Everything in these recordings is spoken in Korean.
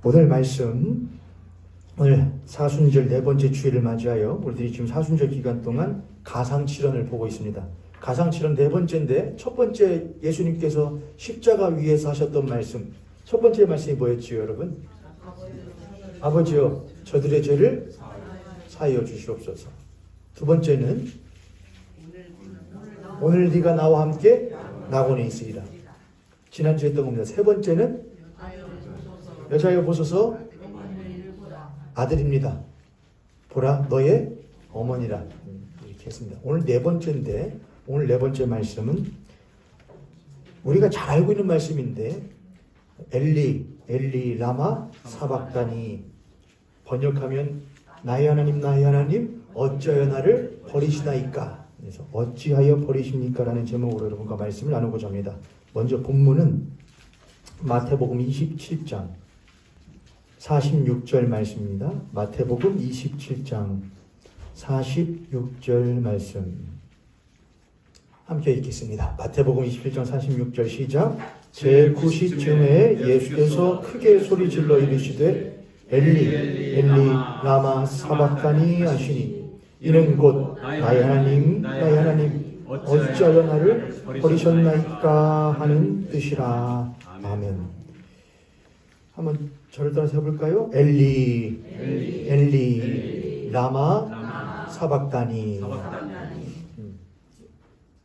오늘 말씀, 오늘 사순절 네 번째 주일을 맞이하여 우리들이 지금 사순절 기간 동안 가상칠언을 보고 있습니다. 가상칠언 네 번째인데 첫 번째 예수님께서 십자가 위에서 하셨던 말씀, 첫 번째 말씀이 뭐였지요, 여러분? 아버지여, 저들의 죄를 사하여 주시옵소서. 두 번째는 오늘 네가 나와 함께 낙원에 있으리라. 지난주에 했던 겁니다. 세 번째는 여자여 보소서 아들입니다. 보라 너의 어머니라. 이렇게 했습니다. 오늘 네 번째인데, 오늘 네 번째 말씀은 우리가 잘 알고 있는 말씀인데, 엘리 라마 사박다니, 번역하면 나의 하나님 어찌하여 나를 버리시나이까. 그래서 어찌하여 버리십니까? 라는 제목으로 여러분과 말씀을 나누고자 합니다. 먼저 본문은 마태복음 27장 46절 말씀입니다. 마태복음 27장 46절 말씀 함께 읽겠습니다. 마태복음 27장 46절 시작. 제9시쯤에 예수께서 크게 소리질러 이르시되 엘리 라마 사박다니 하시니 이는 곧 나의 하나님 어찌하여 나를 버리셨나이까 하는 뜻이라. 아멘. 한번 저를 따라서 해볼까요? 엘리 라마 사박다니.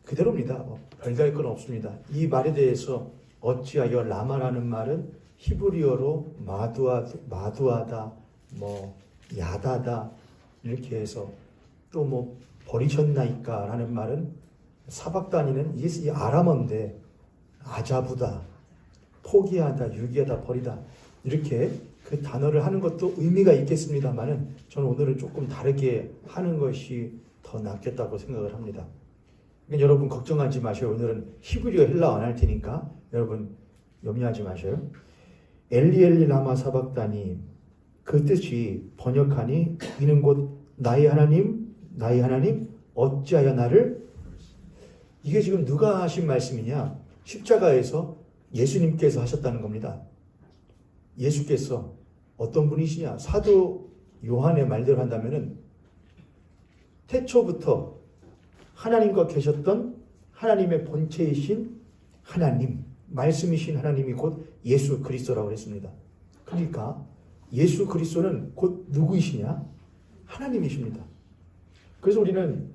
그대로입니다. 별다를 건 없습니다. 이 말에 대해서 어찌하여 라마라는 말은 히브리어로 마두하다, 야다다 이렇게 해서 또 버리셨나이까 라는 말은 사박다니는 이 아람어인데 아자부다, 포기하다, 유기하다, 버리다 이렇게 그 단어를 하는 것도 의미가 있겠습니다만은 저는 오늘은 조금 다르게 하는 것이 더 낫겠다고 생각을 합니다. 그러니까 여러분 걱정하지 마셔요. 오늘은 히브리어 헬라어 안 할 테니까 여러분 염려하지 마셔요. 엘리 라마 사박다니, 그 뜻이 번역하니 이는 곧 나의 하나님 어찌하여 나를. 이게 지금 누가 하신 말씀이냐? 십자가에서 예수님께서 하셨다는 겁니다. 예수께서 어떤 분이시냐? 사도 요한의 말대로 한다면은 태초부터 하나님과 계셨던 하나님의 본체이신 하나님, 말씀이신 하나님이 곧 예수 그리스도라고 했습니다. 그러니까 예수 그리스도는 곧 누구이시냐? 하나님이십니다. 그래서 우리는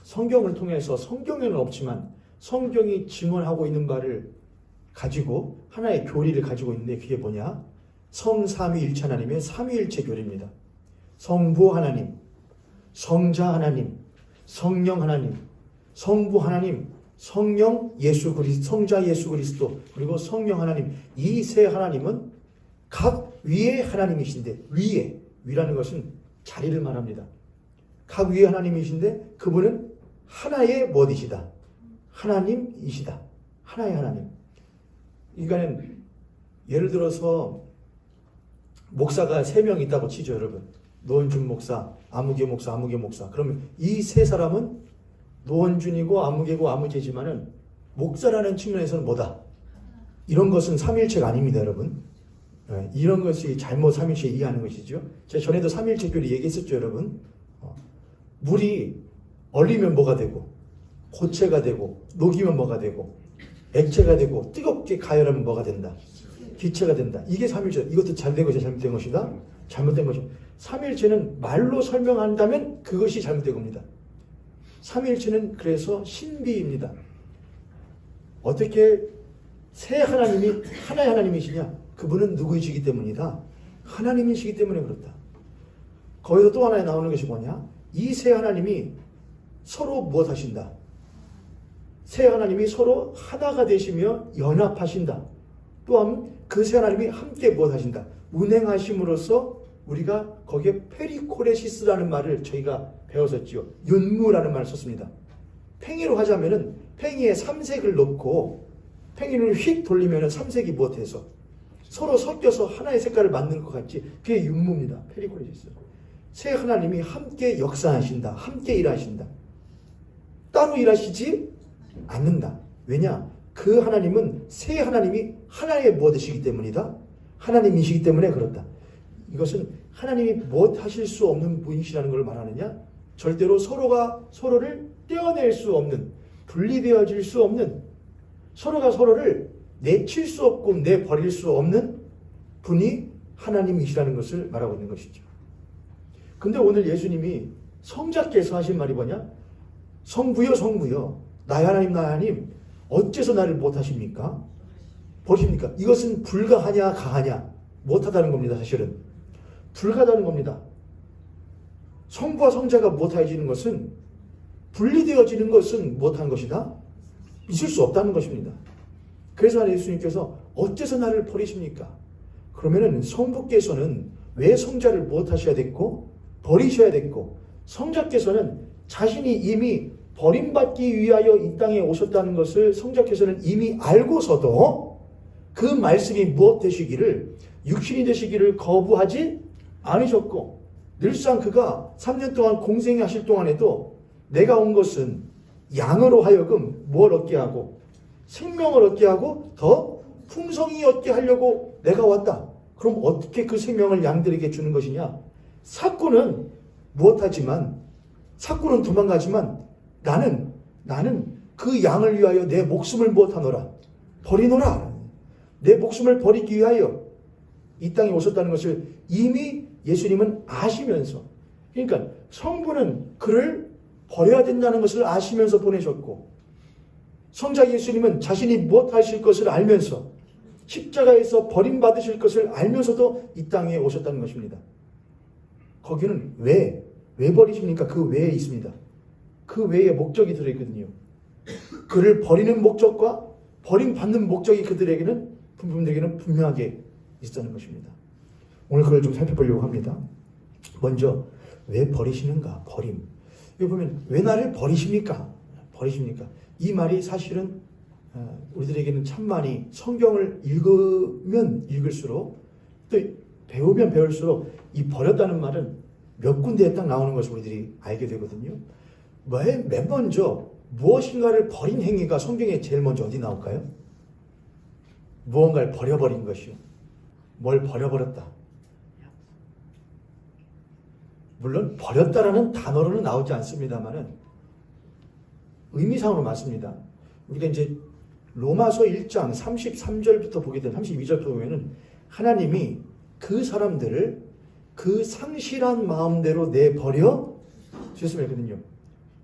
성경을 통해서, 성경에는 없지만 성경이 증언하고 있는 바를 가지고 하나의 교리를 가지고 있는데, 그게 뭐냐? 성삼위일체 하나님의 삼위일체 교리입니다. 성부 하나님, 성자 하나님, 성령 하나님, 성부 하나님, 성령 예수 그리스도, 성자 예수 그리스도, 그리고 성령 하나님, 이 세 하나님은 각 위의 하나님이신데, 위라는 것은 자리를 말합니다. 각 위의 하나님이신데 그분은 하나의 뭐이시다? 하나님이시다. 하나의 하나님. 그러니까는 예를 들어서 목사가 3명 있다고 치죠, 여러분. 노원준 목사, 아무개 목사. 그러면 이 세 사람은 노원준이고 아무개고 아무개지만은 목사라는 측면에서는 뭐다? 이런 것은 삼일체가 아닙니다, 여러분. 이런 것이 잘못 삼일체 이해하는 것이죠. 제가 전에도 삼일체 교리 얘기했었죠, 여러분. 물이 얼리면 뭐가 되고, 고체가 되고, 녹이면 뭐가 되고, 액체가 되고, 뜨겁게 가열하면 뭐가 된다? 기체가 된다. 이게 삼일체. 이것도 잘된 것이 잘못된 것이다? 잘못된 것이다. 삼일체는 말로 설명한다면 그것이 잘못된 겁니다. 삼일체는 그래서 신비입니다. 어떻게 세 하나님이 하나의 하나님이시냐? 그분은 누구이시기 때문이다? 하나님이시기 때문에 그렇다. 거기서 또 하나 나오는 것이 뭐냐? 이 세 하나님이 서로 무엇 하신다? 세 하나님이 서로 하나가 되시며 연합하신다. 또한 그 세 하나님이 함께 무엇 하신다? 운행하심으로써 우리가 거기에 페리코레시스라는 말을 저희가 배웠었지요. 윤무라는 말을 썼습니다. 팽이로 하자면은 팽이에 삼색을 넣고 팽이를 휙 돌리면은 삼색이 무엇해서 서로 섞여서 하나의 색깔을 만드는 것 같지. 그게 윤무입니다. 페리코레시스. 세 하나님이 함께 역사하신다. 함께 일하신다. 따로 일하시지 않는다. 왜냐? 그 하나님은 세 하나님이 하나의 무엇이시기 때문이다. 하나님이시기 때문에 그렇다. 이것은 하나님이 못하실 수 없는 분이시라는 걸 말하느냐? 절대로 서로가 서로를 떼어낼 수 없는, 분리되어질 수 없는, 서로가 서로를 내칠 수 없고 내버릴 수 없는 분이 하나님이시라는 것을 말하고 있는 것이죠. 근데 오늘 예수님이 성자께서 하신 말이 뭐냐? 성부여 성부여 나의 하나님 나의 하나님 어째서 나를 못하십니까? 버리십니까? 이것은 불가하냐 가하냐 못하다는 겁니다. 사실은 불가하다는 겁니다. 성부와 성자가 못해지는 것은 분리되어지는 것은 못한 것이다. 있을 수 없다는 것입니다. 그래서 예수님께서 어째서 나를 버리십니까? 그러면은 성부께서는 왜 성자를 못하셔야 됐고 버리셔야 됐고 성자께서는 자신이 이미 버림받기 위하여 이 땅에 오셨다는 것을 성자께서는 이미 알고서도 그 말씀이 무엇 되시기를 육신이 되시기를 거부하지 않으셨고 늘상 그가 3년 동안 공생하실 동안에도 내가 온 것은 양으로 하여금 뭘 얻게 하고 생명을 얻게 하고 더 풍성히 얻게 하려고 내가 왔다. 그럼 어떻게 그 생명을 양들에게 주는 것이냐? 사꾼은 무엇하지만 사꾼은 도망가지만 나는 그 양을 위하여 내 목숨을 무엇하노라? 버리노라. 내 목숨을 버리기 위하여 이 땅에 오셨다는 것을 이미 예수님은 아시면서 그러니까 성부는 그를 버려야 된다는 것을 아시면서 보내셨고 성자 예수님은 자신이 무엇하실 것을 알면서 십자가에서 버림받으실 것을 알면서도 이 땅에 오셨다는 것입니다. 거기는 왜 버리십니까? 그 외에 있습니다. 그 외에 목적이 들어있거든요. 그를 버리는 목적과 버림받는 목적이 그들에게는 분명하게 있었다는 것입니다. 오늘 그걸 좀 살펴보려고 합니다. 먼저 왜 버리시는가? 버림. 여기 보면 왜 나를 버리십니까? 버리십니까? 이 말이 사실은 우리들에게는 참 많이 성경을 읽으면 읽을수록 또 배우면 배울수록 이 버렸다는 말은 몇 군데에 딱 나오는 것을 우리들이 알게 되거든요. 맨 먼저 무엇인가를 버린 행위가 성경에 제일 먼저 어디 나올까요? 무언가를 버려버린 것이요. 뭘 버려버렸다. 물론 버렸다라는 단어로는 나오지 않습니다만은 의미상으로 맞습니다. 우리가 이제 로마서 1장 33절부터 보게 되면 32절부터 보면은 하나님이 그 사람들을 그 상실한 마음대로 내버려 주셨으면 했거든요.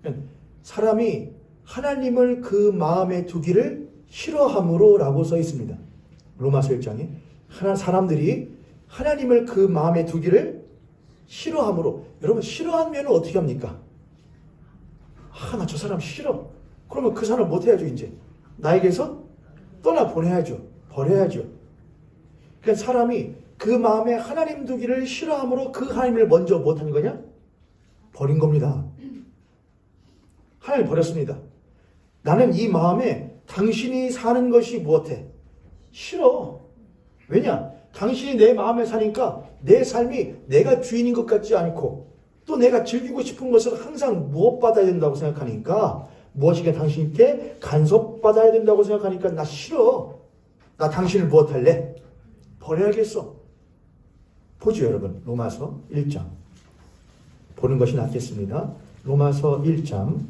그러니까 사람이 하나님을 그 마음에 두기를 싫어함으로 라고 써 있습니다. 로마서 1장에 사람들이 하나님을 그 마음에 두기를 싫어함으로. 여러분 싫어하면 어떻게 합니까? 나 저 사람 싫어. 그러면 그 사람 못해야죠. 이제 나에게서 떠나보내야죠. 버려야죠. 그러니까 사람이 그 마음에 하나님 두기를 싫어함으로 그 하나님을 먼저 못하는 거냐? 버린 겁니다. 하나님 버렸습니다. 나는 이 마음에 당신이 사는 것이 무엇해? 싫어. 왜냐? 당신이 내 마음에 사니까 내 삶이 내가 주인인 것 같지 않고 또 내가 즐기고 싶은 것을 항상 무엇받아야 된다고 생각하니까 무엇이게 당신께 간섭받아야 된다고 생각하니까 나 싫어. 나 당신을 무엇할래? 버려야겠어. 보죠 여러분. 로마서 1장. 보는 것이 낫겠습니다. 로마서 1장.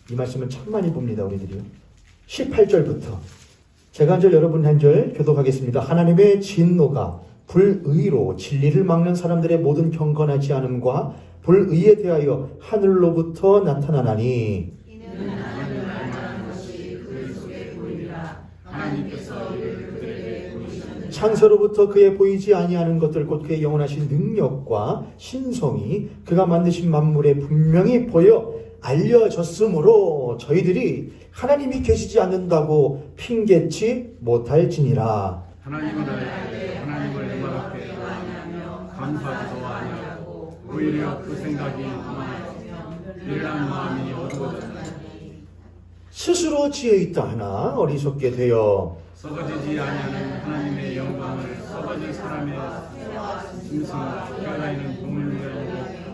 이 말씀은 참 많이 봅니다. 우리들이요. 18절부터. 제가 한 절 여러분 한 절 교독하겠습니다. 하나님의 진노가 불의로 진리를 막는 사람들의 모든 경건하지 않음과 불의에 대하여 하늘로부터 나타나나니 이는 하나님을 알만한 것이 그 속에 보이리라. 하나님께서 이를 그들에게 보이셨느니라. 창세로부터 그의 보이지 아니하는 것들 곧 그의 영원하신 능력과 신성이 그가 만드신 만물에 분명히 보여 알려졌으므로 저희들이 하나님이 계시지 않는다고 핑계치 못할지니라. 하나님을 알 때 하나님을 영광하게 아니하며 감사하지도 아니하고 오히려 그 생각이 많아지며 미련한 마음이 어두워졌나니 스스로 지혜 있다 하나 어리석게 되어 썩어지지 아니하는 하나님의 영광을 썩어질 사람의 짐승과 뼈다있는 동물들로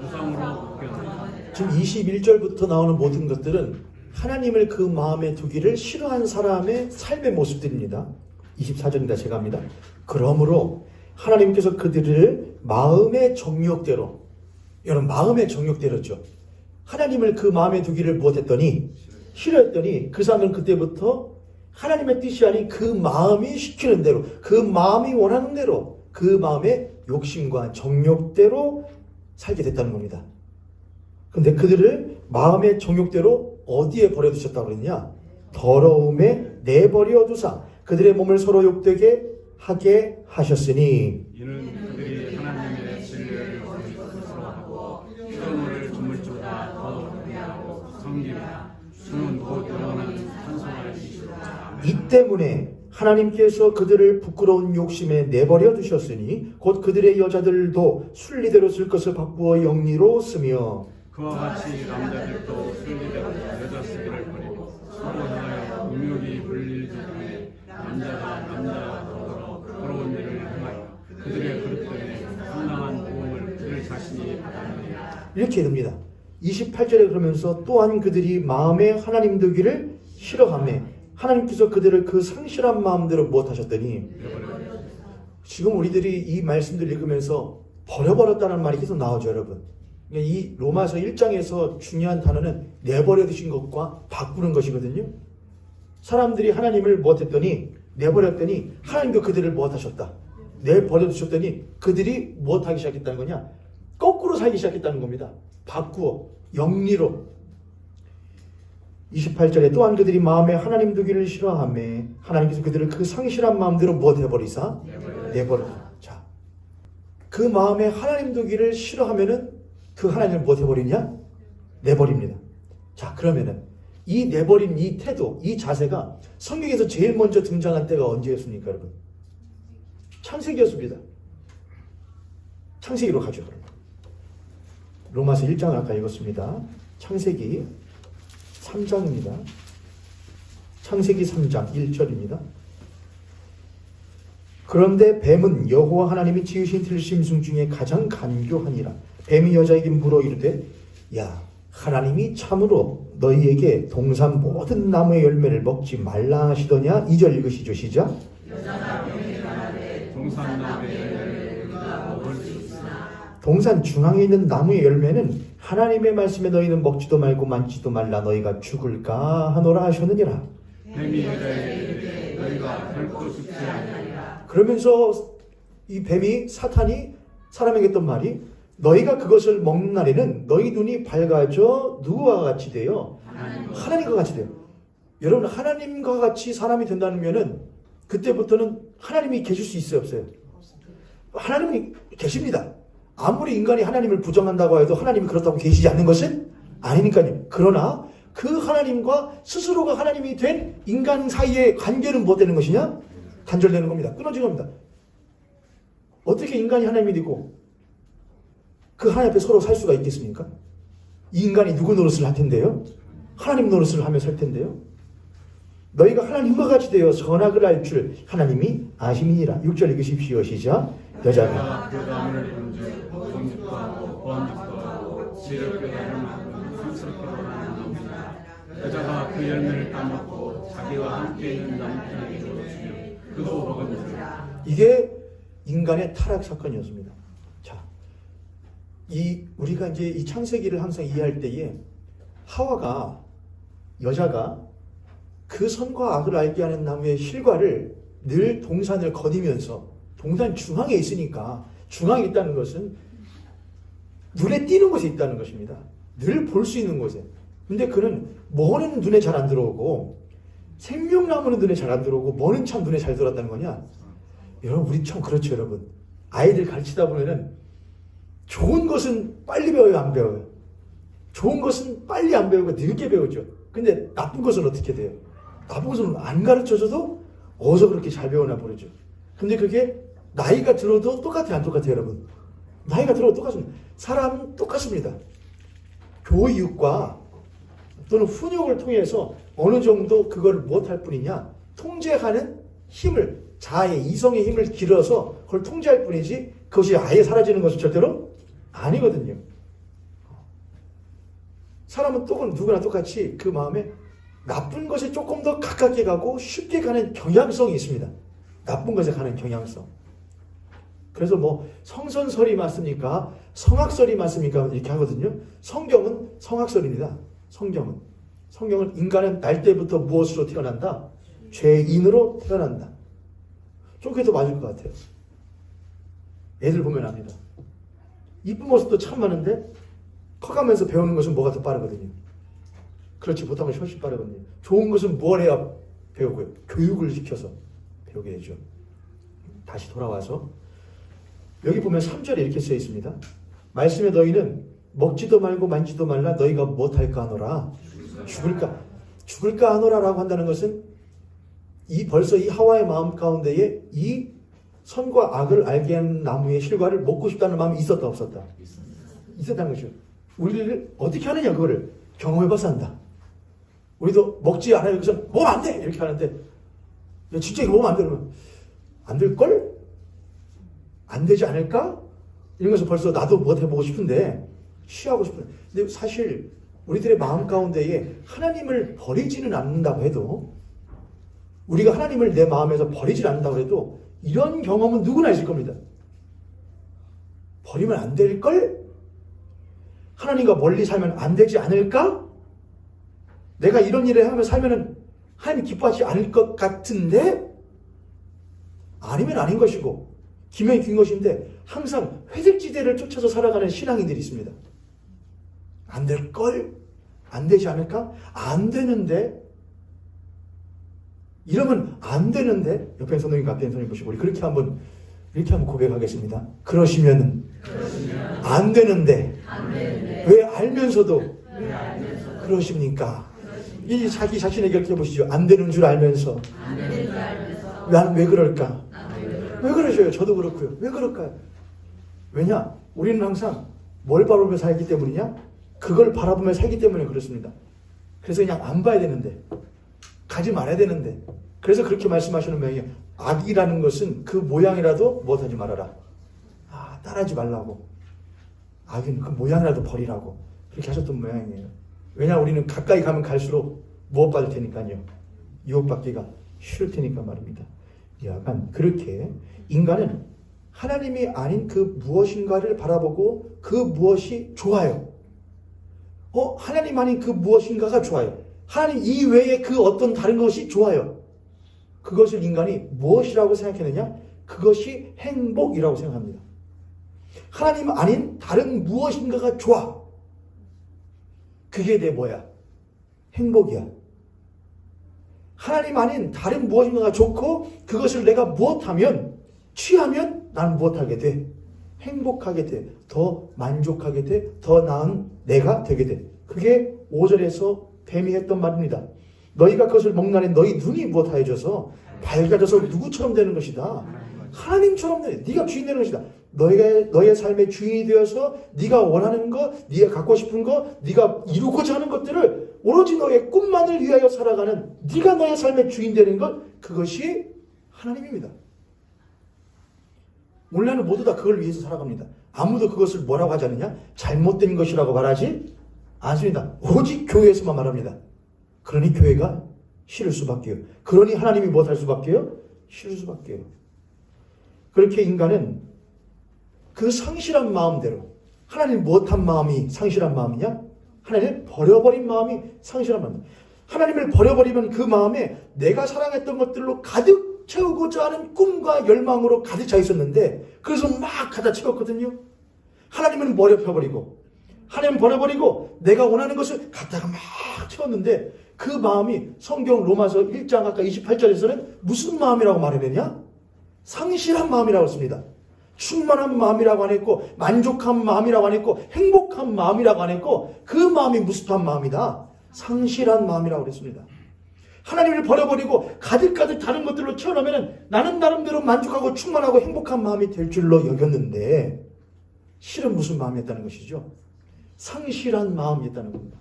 우상으로 바뀌었나니. 지금 21절부터 나오는 모든 것들은 하나님을 그 마음에 두기를 싫어한 사람의 삶의 모습들입니다. 24절입니다. 제가 합니다. 그러므로 하나님께서 그들을 마음의 정욕대로, 여러분 마음의 정욕대로죠. 하나님을 그 마음에 두기를 못했더니, 싫어했더니 그 사람은 그때부터 하나님의 뜻이 아닌 그 마음이 시키는 대로, 그 마음이 원하는 대로, 그 마음의 욕심과 정욕대로 살게 됐다는 겁니다. 그런데 그들을 마음의 정욕대로 어디에 버려두셨다고 그랬냐? 더러움에 내버려 두사 그들의 몸을 서로 욕되게 하게 하셨으니, 이는 그들이 하나님의 진리를 스스로하고 피조물을 주물주다 더 공유하고 섬기라. 주는 곧 영원한 찬송할 이시라. 이 때문에 하나님께서 그들을 부끄러운 욕심에 내버려 두셨으니 곧 그들의 여자들도 순리대로 쓸 것을 바꾸어 영리로 쓰며, 그와 같이 남자들도 순리대로 여자 쓰기를 버리고 서로 향하여 음욕이 물리기 전에 남자가 더불어 부끄러운 일을 행하여 그들의 그릇됨에 상당한 보응을 그들 자신이 받았느니라. 이렇게 됩니다. 28절에 그러면서 또한 그들이 마음에 하나님 두기를 싫어하며 하나님께서 그들을 그 상실한 마음대로 못하셨더니, 지금 우리들이 이 말씀들 읽으면서 버려버렸다는 말이 계속 나오죠, 여러분. 이 로마서 1장에서 중요한 단어는 내버려 두신 것과 바꾸는 것이거든요. 사람들이 하나님을 못했더니, 내버렸더니 하나님도 그들을 못하셨다. 내버려 두셨더니 그들이 못하기 시작했다는 거냐? 거꾸로 살기 시작했다는 겁니다. 바꾸어 영리로. 28절에 또한 그들이 마음에 하나님 두기를 싫어하며 하나님께서 그들을 그 상실한 마음대로 못해버리사 내버려. 자, 그 마음에 하나님 두기를 싫어하면은 그 하나님을 못해버리냐? 내버립니다. 자, 그러면은 이 내버린 이 태도, 이 자세가 성경에서 제일 먼저 등장한 때가 언제였습니까, 여러분? 창세기였습니다. 창세기로 가죠, 그러면. 로마서 1장을 아까 읽었습니다. 창세기 3장입니다. 창세기 3장 1절입니다. 그런데 뱀은 여호와 하나님이 지으신 들짐승 중에 가장 간교하니라. 뱀이 여자에게 물어 이르되, 야, 하나님이 참으로 너희에게 동산 모든 나무의 열매를 먹지 말라 하시더냐? 2절 읽으시죠. 시작. 동산 나무의 열매를 우리가 먹을 수 있으나 동산 중앙에 있는 나무의 열매는 하나님의 말씀에 너희는 먹지도 말고 만지도 말라 너희가 죽을까 하노라 하셨느니라. 뱀이 여자에게 이르되 너희가 결코 죽지 아니하리라. 그러면서 이 뱀이, 사탄이 사람에게 했던 말이, 너희가 그것을 먹는 날에는 너희 눈이 밝아져 누구와 같이 돼요? 하나님과 같이 돼요. 여러분, 하나님과 같이 사람이 된다면은 그때부터는 하나님이 계실 수 있어요, 없어요? 하나님이 계십니다. 아무리 인간이 하나님을 부정한다고 해도 하나님이 그렇다고 계시지 않는 것은 아니니까요. 그러나 그 하나님과 스스로가 하나님이 된 인간 사이의 관계는 뭐 되는 것이냐? 단절되는 겁니다. 끊어지는 겁니다. 어떻게 인간이 하나님이 되고 그 하나님 앞에 서로 살 수가 있겠습니까? 이 인간이 누구 노릇을 할 텐데요? 하나님 노릇을 하며 살 텐데요? 너희가 하나님과 같이 되어 선악을 알 줄 하나님이 아심이니라. 6절 읽으십시오. 시작. 여자가 그 나무를 본즉 본죽도 하고 번죽도 하고 씨를 끄다를 만큼 상스럽게도 하는 나무니라. 여자가 그 열매를 따먹고 자기와 함께 있는 남편에게 주며 그도 먹은지라. 이게 인간의 타락 사건이었습니다. 자, 우리가 이제 이 창세기를 항상 이해할 때에 하와가, 여자가 그 선과 악을 알게 하는 나무의 실과를 늘 동산을 거니면서, 동산 중앙에 있으니까, 중앙에 있다는 것은 눈에 띄는 곳에 있다는 것입니다. 늘 볼 수 있는 곳에. 근데 그는 뭐는 눈에 잘 안 들어오고 생명나무는 눈에 잘 안 들어오고 뭐는 참 눈에 잘 들어왔다는 거냐? 여러분, 우리 참 그렇죠, 여러분. 아이들 가르치다 보면은 좋은 것은 빨리 배워요, 안 배워요? 좋은 것은 빨리 안 배우고 늦게 배우죠. 근데 나쁜 것은 어떻게 돼요? 나쁜 것은 안 가르쳐줘도 어디서 그렇게 잘 배우나 모르죠. 근데 그게 나이가 들어도 똑같아요, 안 똑같아요, 여러분? 나이가 들어도 똑같습니다. 사람은 똑같습니다. 교육과 또는 훈육을 통해서 어느 정도 그걸 못할 뿐이냐, 통제하는 힘을, 자아의 이성의 힘을 길어서 그걸 통제할 뿐이지 그것이 아예 사라지는 것은 절대로 아니거든요. 사람은 누구나 똑같이 그 마음에 나쁜 것에 조금 더 가깝게 가고 쉽게 가는 경향성이 있습니다. 나쁜 것에 가는 경향성. 그래서 뭐 성선설이 맞습니까? 성악설이 맞습니까? 이렇게 하거든요. 성경은 성악설입니다. 성경은 인간은 날 때부터 무엇으로 태어난다? 죄인으로 태어난다. 좀 그게 더 맞을 것 같아요. 애들 보면 압니다. 이쁜 모습도 참 많은데 커가면서 배우는 것은 뭐가 더 빠르거든요. 그렇지 못한 것이 훨씬 빠르거든요. 좋은 것은 뭘 해야 배우고요? 교육을 시켜서 배우게 되죠. 다시 돌아와서 여기 보면 3절에 이렇게 써 있습니다. 말씀에 너희는 먹지도 말고 만지도 말라. 너희가 못할까 하노라. 죽을까 하노라라고 한다는 것은 벌써 이 하와의 마음 가운데에 이 선과 악을 알게 하는 나무의 실과를 먹고 싶다는 마음이 있었다 없었다? 있었다는 거죠. 우리를 어떻게 하느냐 그거를 경험해봐서 한다. 우리도 먹지 않아요. 여기서 먹으면 안 돼! 이렇게 하는데 진짜 이거 먹으면 안 돼! 그러면 안 될걸? 안 되지 않을까? 이런 것을 벌써 나도 뭐 해보고 싶은데 취하고 싶은데 근데 사실 우리들의 마음 가운데에 하나님을 버리지는 않는다고 해도 우리가 하나님을 내 마음에서 버리지 않는다고 해도 이런 경험은 누구나 있을 겁니다. 버리면 안 될걸? 하나님과 멀리 살면 안 되지 않을까? 내가 이런 일을 하며 살면 하나님 기뻐하지 않을 것 같은데 아니면 아닌 것이고 기명이 긴 것인데 항상 회색지대를 쫓아서 살아가는 신앙인들이 있습니다. 안 될걸? 안 되지 않을까? 안 되는데 이러면 안 되는데 옆에 선생님과 앞에 선생님 보시고 우리 그렇게 한번 고백하겠습니다. 그러시면은 안 되는데 왜 알면서도 그러십니까? 이 자기 자신에게 이렇게 해보시죠. 안 되는 줄 알면서 난 왜 그럴까? 왜 그러셔요? 저도 그렇고요. 왜 그럴까요? 왜냐? 우리는 항상 뭘 바라보며 살기 때문이냐? 그걸 바라보며 살기 때문에 그렇습니다. 그래서 그냥 안 봐야 되는데 가지 말아야 되는데 그래서 그렇게 말씀하시는 모양이에요. 악이라는 것은 그 모양이라도 못하지 말아라. 따라하지 말라고. 악은 그 모양이라도 버리라고 그렇게 하셨던 모양이에요. 왜냐 우리는 가까이 가면 갈수록 무엇받을 테니까요. 유혹받기가 쉬울 테니까 말입니다. 약간 그렇게 인간은 하나님이 아닌 그 무엇인가를 바라보고 그 무엇이 좋아요. 하나님 아닌 그 무엇인가가 좋아요. 하나님 이외에 그 어떤 다른 것이 좋아요. 그것을 인간이 무엇이라고 생각했느냐? 그것이 행복이라고 생각합니다. 하나님 아닌 다른 무엇인가가 좋아. 그게 내 뭐야? 행복이야. 하나님 아닌 다른 무엇인가가 좋고 그것을 내가 무엇하면 취하면 나는 무엇하게 돼? 행복하게 돼. 더 만족하게 돼. 더 나은 내가 되게 돼. 그게 5절에서 뱀이 했던 말입니다. 너희가 그것을 먹나니 너희 눈이 무엇하여져서 밝아져서 누구처럼 되는 것이다. 하나님처럼 돼. 네가 주인 되는 것이다. 너의 삶의 주인이 되어서 네가 원하는 것, 네가 갖고 싶은 것, 네가 이루고자 하는 것들을 오로지 너의 꿈만을 위하여 살아가는 네가 너의 삶의 주인 되는 것, 그것이 하나님입니다. 원래는 모두 다 그걸 위해서 살아갑니다. 아무도 그것을 뭐라고 하지 않느냐? 잘못된 것이라고 말하지 않습니다. 오직 교회에서만 말합니다. 그러니 교회가 싫을 수밖에요. 그러니 하나님이 무엇할 수밖에요? 싫을 수밖에요. 그렇게 인간은 그 상실한 마음대로 하나님 무엇한 마음이 상실한 마음이냐? 하나님을 버려버린 마음이 상실한 마음이야. 하나님을 버려버리면 그 마음에 내가 사랑했던 것들로 가득 채우고자 하는 꿈과 열망으로 가득 차 있었는데 그래서 막 가득 채웠거든요. 하나님은 버려버리고 하나님 버려버리고 내가 원하는 것을 갖다가 막 채웠는데 그 마음이 성경 로마서 1장 아까 28절에서는 무슨 마음이라고 말해내냐? 상실한 마음이라고 했습니다. 충만한 마음이라고 안 했고 만족한 마음이라고 안 했고 행복한 마음이라고 안 했고 그 마음이 무습한 마음이다. 상실한 마음이라고 그랬습니다. 하나님을 버려버리고 가득가득 다른 것들로 채워놓으면 나는 나름대로 만족하고 충만하고 행복한 마음이 될 줄로 여겼는데 실은 무슨 마음이었다는 것이죠? 상실한 마음이었다는 겁니다.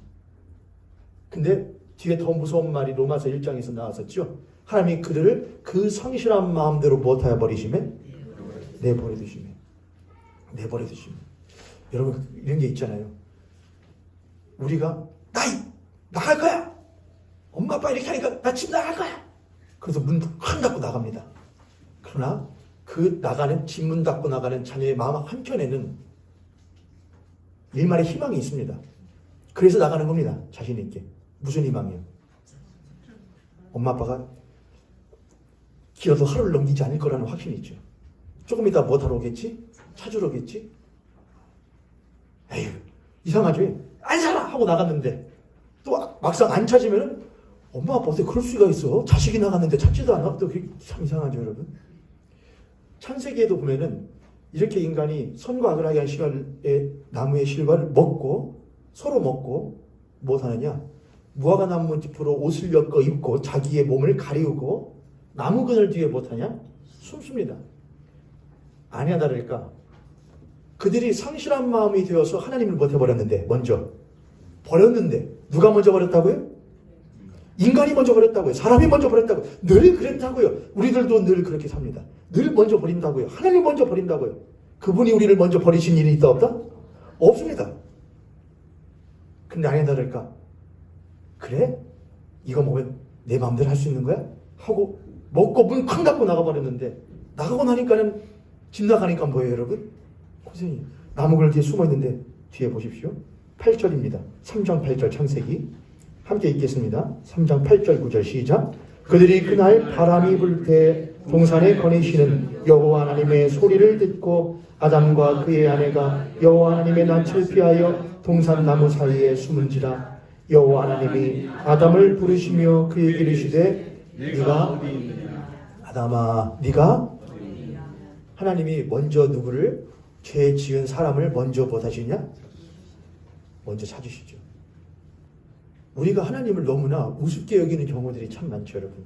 근데 뒤에 더 무서운 말이 로마서 1장에서 나왔었죠. 하나님이 그들을 그 상실한 마음대로 무엇하여 버리시매? 내버려두시매. 여러분 이런 게 있잖아요. 우리가 나갈 거야. 엄마 아빠 이렇게 하니까 나 집 나갈 거야. 그래서 문 확 닫고 나갑니다. 그러나 그 나가는 집 문 닫고 나가는 자녀의 마음 한켠에는 일말의 희망이 있습니다. 그래서 나가는 겁니다. 자신 있게. 무슨 희망이요? 엄마 아빠가 길어도 하루를 넘기지 않을 거라는 확신이 있죠. 조금 이따 뭐 하러 오겠지? 찾으러 오겠지? 에휴, 이상하지? 안 살아! 하고 나갔는데 또 막상 안 찾으면은 엄마 아빠 어떻게 그럴 수가 있어? 자식이 나갔는데 찾지도 않아? 또 그게 참 이상하죠, 여러분. 창세기에도 보면은 이렇게 인간이 선과 악을 하게 한 시간에 나무의 실과를 먹고 서로 먹고 뭐 하느냐? 무화과 나무 잎으로 옷을 엮어 입고 자기의 몸을 가리우고 나무 그늘 뒤에 못하냐? 숨습니다. 아니야 다를까? 그들이 상실한 마음이 되어서 하나님을 못해버렸는데 먼저 버렸는데 누가 먼저 버렸다고요? 인간이 먼저 버렸다고요. 사람이 먼저 버렸다고요. 늘 그랬다고요. 우리들도 늘 그렇게 삽니다. 늘 먼저 버린다고요. 하나님 먼저 버린다고요. 그분이 우리를 먼저 버리신 일이 있다 없다? 없습니다. 근데 아니야 다를까? 그래? 이거 먹으면 내 마음대로 할 수 있는 거야? 하고 먹고 문 쾅 닫고 나가버렸는데 나가고 나니까는 집 나가니까 뭐예요 여러분? 고생이 나무 그늘 뒤에 숨어있는데 뒤에 보십시오. 8절입니다. 3장 8절 창세기 함께 읽겠습니다. 3장 8절 9절 시작. 그들이 그날 바람이 불 때 동산에 거니시는 여호와 하나님의 소리를 듣고 아담과 그의 아내가 여호와 하나님의 낯을 피하여 동산 나무 사이에 숨은지라. 여호와 하나님이 아담을 부르시며 그에게 이르시되 네가 어디 있느냐. 아담아 네가 하나님이 먼저 누구를 죄 지은 사람을 먼저 보다시냐? 먼저 찾으시죠. 우리가 하나님을 너무나 우습게 여기는 경우들이 참 많죠, 여러분.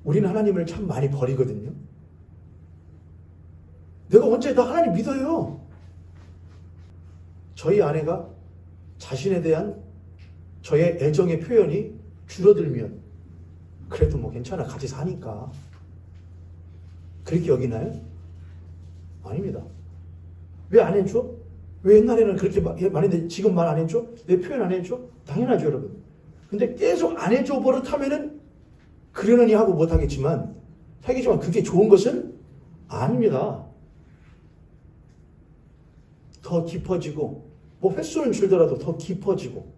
우리는 하나님을 참 많이 버리거든요. 내가 언제 나 하나님 믿어요. 저희 아내가 자신에 대한 저의 애정의 표현이 줄어들면 그래도 뭐 괜찮아, 같이 사니까. 그렇게 여기나요? 아닙니다. 왜 안 해줘? 왜 옛날에는 그렇게 말했는데 지금 말 안 해줘? 내 표현 안 해줘? 당연하죠, 여러분. 근데 계속 안 해줘 버릇하면은 그러느니 하고 못하겠지만 그게 좋은 것은 아닙니다. 더 깊어지고 뭐 횟수는 줄더라도 더 깊어지고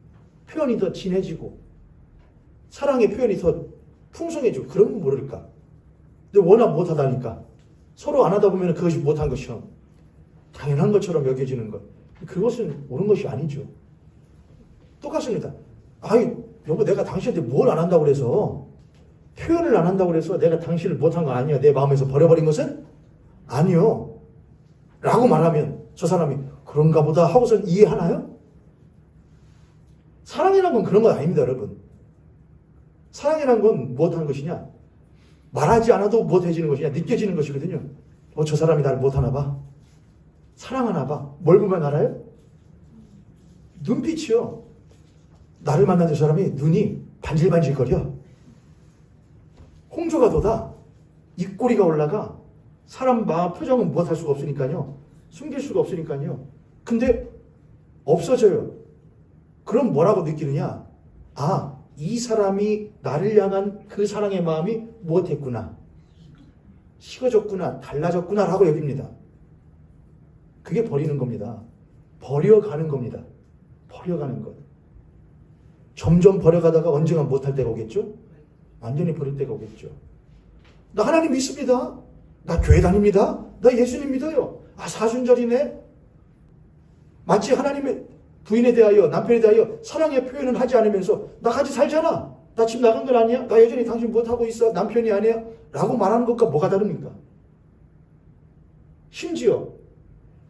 표현이 더 진해지고 사랑의 표현이 더 풍성해지고 그러면 모를까. 근데 워낙 못하다니까 서로 안 하다 보면 그것이 못한 것처럼 당연한 것처럼 여겨지는 것. 그것은 옳은 것이 아니죠. 똑같습니다. 아이 여보 내가 당신한테 뭘 안 한다고 그래서 표현을 안 한다고 그래서 내가 당신을 못한 거 아니야. 내 마음에서 버려버린 것은 아니요. 라고 말하면 저 사람이 그런가 보다 하고선 이해하나요? 사랑이란 건 그런 건 아닙니다, 여러분. 사랑이란 건 못한 것이냐? 말하지 않아도 못해지는 것이냐? 느껴지는 것이거든요. 저 사람이 나를 못하나 봐. 사랑하나 봐. 뭘 보면 알아요? 눈빛이요. 나를 만난 저 사람이 눈이 반질반질거려. 홍조가 돋아. 입꼬리가 올라가. 사람 마음 표정은 못할 수가 없으니까요. 숨길 수가 없으니까요. 근데 없어져요. 그럼 뭐라고 느끼느냐? 아, 이 사람이 나를 향한 그 사랑의 마음이 못했구나. 식어졌구나. 달라졌구나 라고 여깁니다. 그게 버리는 겁니다. 버려가는 겁니다. 버려가는 것. 점점 버려가다가 언젠가 못할 때가 오겠죠? 완전히 버릴 때가 오겠죠. 나 하나님 믿습니다. 나 교회 다닙니다. 나 예수님 믿어요. 아, 사순절이네. 마치 하나님의 부인에 대하여 남편에 대하여 사랑의 표현을 하지 않으면서 나 같이 살잖아. 나 집 나간 건 아니야. 나 여전히 당신 못하고 있어. 남편이 아니야. 라고 말하는 것과 뭐가 다릅니까? 심지어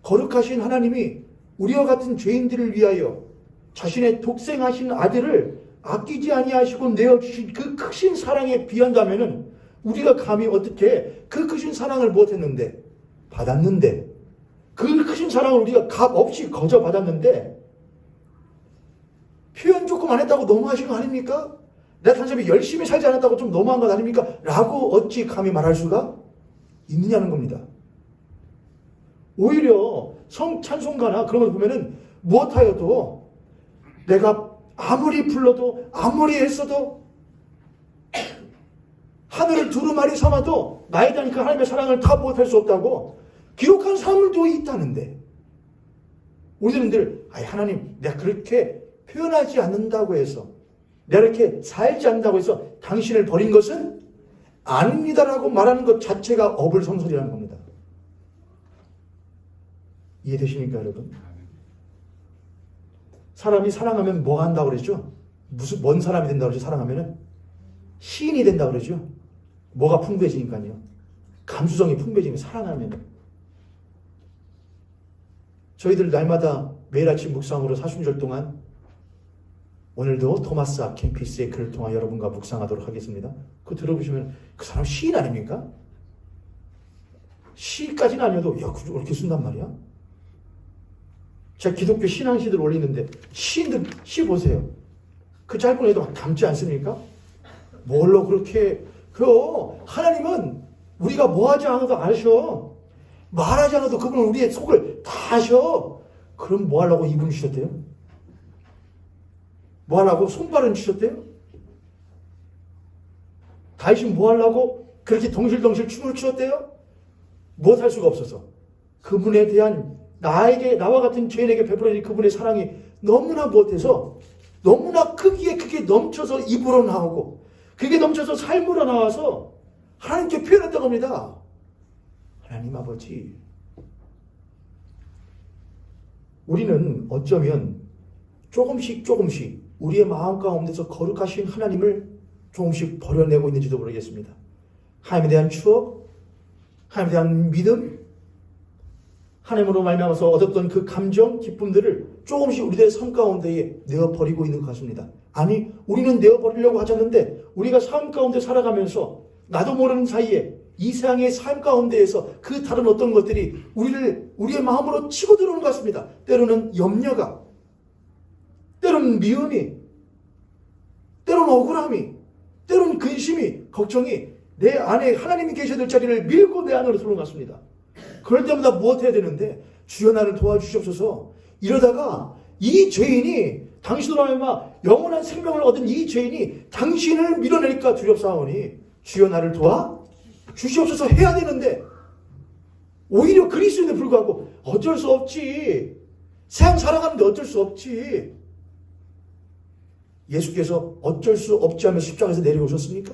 거룩하신 하나님이 우리와 같은 죄인들을 위하여 자신의 독생하신 아들을 아끼지 아니하시고 내어주신 그 크신 사랑에 비한다면은 우리가 감히 어떻게 그 크신 사랑을 못했는데 받았는데 그 크신 사랑을 우리가 값 없이 거저 받았는데 표현 조금 안 했다고 너무하신 거 아닙니까? 내가 단순히 열심히 살지 않았다고 좀 너무한 것 아닙니까? 라고 어찌 감히 말할 수가 있느냐는 겁니다. 오히려 찬송가나 그런 걸 보면은 무엇하여도 내가 아무리 불러도 아무리 애써도 하늘을 두루마리 삼아도 나에 대한 그 하나님의 사랑을 다 못할 수 없다고 기록한 사람들도 있다는데, 우리들은 늘 하나님 내가 그렇게 표현하지 않는다고 해서, 내가 이렇게 살지 않는다고 해서 당신을 버린 것은 아닙니다라고 말하는 것 자체가 어불성설이라는 겁니다. 이해되십니까 여러분? 사람이 사랑하면 뭐 한다고 그러죠? 무슨 뭔 사람이 된다고 그러죠? 사랑하면은 시인이 된다고 그러죠? 뭐가 풍부해지니까요. 감수성이 풍부해지면 사랑하면. 저희들 날마다 매일 아침 묵상으로 사순절 동안 오늘도 토마스 아켄피스의 글을 통하 여러분과 묵상하도록 하겠습니다. 그거 들어보시면 그 사람 시인 아닙니까? 시까지는 아니어도 야, 그걸 이렇게 쓴단 말이야? 제가 기독교 신앙시들 올리는데 시인들 시 보세요. 그 짧은 애도 담지 않습니까? 뭘로 그렇게 하나님은 우리가 뭐 하지 않아도 아셔. 말하지 않아도 그분은 우리의 속을 다 아셔. 그럼 뭐 하려고 이분 주셨대요? 뭐 하려고 손발은 주셨대요? 다윗은 뭐 하려고 그렇게 덩실덩실 춤을 추었대요? 무엇 할 수가 없어서 그분에 대한 나와 같은 죄인에게 베풀어진 그분의 사랑이 너무나 못해서, 너무나 크기에 그게 넘쳐서 입으로 나오고 그게 넘쳐서 삶으로 나와서 하나님께 표현했다고 합니다. 하나님 아버지, 우리는 어쩌면 조금씩 우리의 마음 가운데서 거룩하신 하나님을 조금씩 버려내고 있는지도 모르겠습니다. 하나님에 대한 추억, 하나님에 대한 믿음, 하나님으로 말미암아서 얻었던 그 감정, 기쁨들을 조금씩 우리들의 삶 가운데에 내어버리고 있는 것 같습니다. 아니, 우리는 내어버리려고 하지 않는데 우리가 삶 가운데 살아가면서 나도 모르는 사이에 이 세상의 삶 가운데에서 그 다른 어떤 것들이 우리의 마음으로 치고 들어오는 것 같습니다. 때로는 염려가, 때로는 미움이, 때로는 억울함이, 때로는 근심이, 걱정이 내 안에 하나님이 계셔야 될 자리를 밀고 내 안으로 들어오는 것 같습니다. 그럴 때마다 무엇 해야 되는데, 주여 나를 도와주시옵소서. 이러다가 이 죄인이, 당신으로 하여금 영원한 생명을 얻은 이 죄인이 당신을 밀어낼까 두렵사오니 주여 나를 도와주시옵소서 해야 되는데, 오히려 그리스도인에 불구하고 어쩔 수 없지. 세상 살아가는데 어쩔 수 없지. 예수께서 어쩔 수 없지 하면서 십자가에서 내려오셨습니까?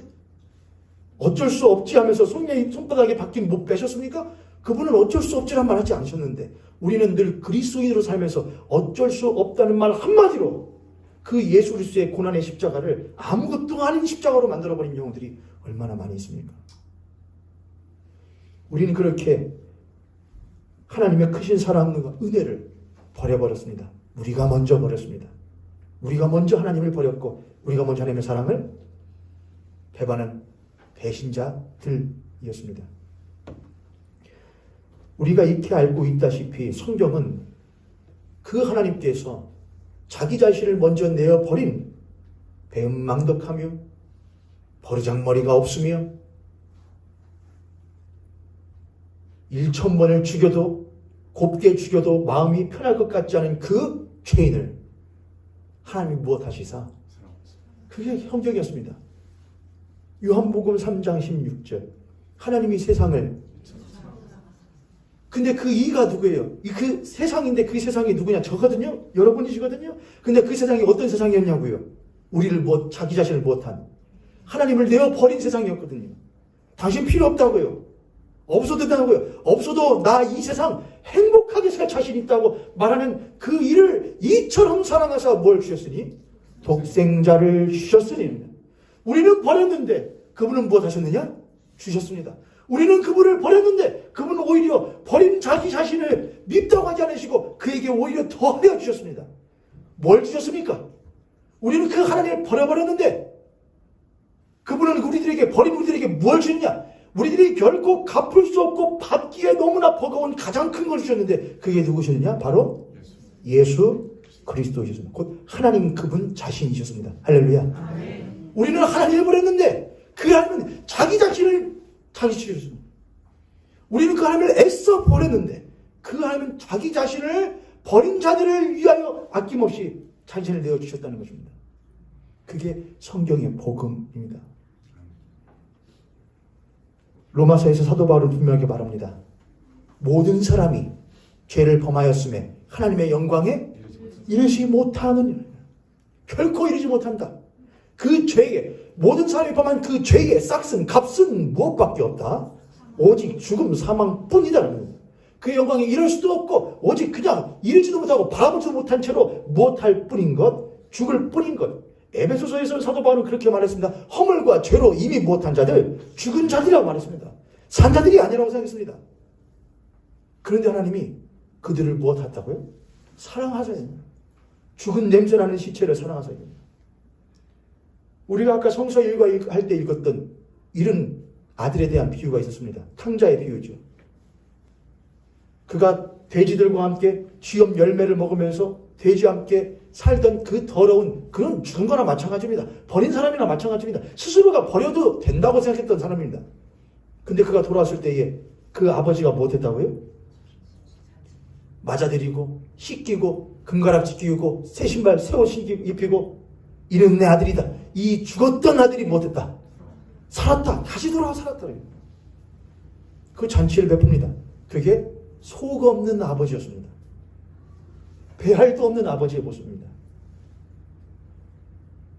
어쩔 수 없지 하면서 손바닥에 박힌 못 빼셨습니까? 그분은 어쩔 수 없지란 말 하지 않으셨는데, 우리는 늘 그리스도인으로 살면서 어쩔 수 없다는 말 한마디로 그 예수 그리스도의 고난의 십자가를 아무것도 아닌 십자가로 만들어버린 경우들이 얼마나 많이 있습니까? 우리는 그렇게 하나님의 크신 사랑과 은혜를 버려버렸습니다. 우리가 먼저 버렸습니다. 우리가 먼저 하나님을 버렸고 우리가 먼저 하나님의 사랑을 배반한 배신자들이었습니다. 우리가 익히 알고 있다시피 성경은 그 하나님께서 자기 자신을 먼저 내어버린 배은망덕하며 버르장머리가 없으며 1000번을 죽여도 곱게 죽여도 마음이 편할 것 같지 않은 그 죄인을 하나님이 무엇하시사? 그게 성경이었습니다. 요한복음 3장 16절 하나님이 세상을, 근데 그 이가 누구예요? 그 세상인데 그 세상이 누구냐? 저거든요? 여러분이시거든요? 근데 그 세상이 어떤 세상이었냐고요? 우리를 자기 자신을 못한 하나님을 내어버린 세상이었거든요. 당신 필요 없다고요. 없어도 된다고요. 없어도 나 이 세상 행복하게 살 자신 있다고 말하는 그 일을 이처럼 사랑하사 뭘 주셨으니? 독생자를 주셨으니. 우리는 버렸는데 그분은 무엇 하셨느냐? 주셨습니다. 우리는 그분을 버렸는데 그분은 오히려 버린 자기 자신을 밉다고 하지 않으시고 그에게 오히려 더하여 주셨습니다. 뭘 주셨습니까? 우리는 그 하나님을 버려버렸는데 그분은 버린 우리들에게 뭘 주느냐? 우리들이 결코 갚을 수 없고 받기에 너무나 버거운 가장 큰 걸 주셨는데 그게 누구셨느냐? 바로 예수 그리스도이셨습니다. 곧 하나님 그분 자신이셨습니다. 할렐루야. 아멘. 우리는 하나님을 버렸는데 그 하나님은 자기 자신을 주셨습니다. 우리는 그 하나님을 애써 버렸는데 그 하나님은 자기 자신을 버린 자들을 위하여 아낌없이 자기 자신을 내어주셨다는 것입니다. 그게 성경의 복음입니다. 로마서에서 사도 바울은 분명하게 말합니다. 모든 사람이 죄를 범하였음에 하나님의 영광에 이르지 못하는, 결코 이르지 못한다. 그 죄에, 모든 사람이 범한 그 죄의 싹슨, 값은 무엇밖에 없다? 오직 죽음, 사망뿐이다. 그 영광에 이를 수도 없고 오직 그냥 이르지도 못하고 바라보지도 못한 채로 못할 뿐인 것, 죽을 뿐인 것. 에베소서에서 사도 바울은 그렇게 말했습니다. 허물과 죄로 이미 못한 자들, 죽은 자들이라고 말했습니다. 산 자들이 아니라고 생각했습니다. 그런데 하나님이 그들을 무엇했다고요? 사랑하세요. 죽은 냄새나는 시체를 사랑하세요. 우리가 아까 성서 일과할 때 읽었던 이런 아들에 대한 비유가 있었습니다. 탕자의 비유죠. 그가 돼지들과 함께 쥐염 열매를 먹으면서 돼지와 함께 살던 그 더러운 그런 죽은 거나 마찬가지입니다. 버린 사람이나 마찬가지입니다. 스스로가 버려도 된다고 생각했던 사람입니다. 근데 그가 돌아왔을 때에 그 아버지가 못했다고요? 맞아들이고 씻기고 금가락지 끼우고 새 신발 새 옷 입히고 이런 내 아들이다. 이 죽었던 아들이 못했다. 살았다. 다시 돌아와 살았다. 그 잔치를 베풉니다. 그게 속 없는 아버지였습니다. 배알도 없는 아버지의 모습입니다.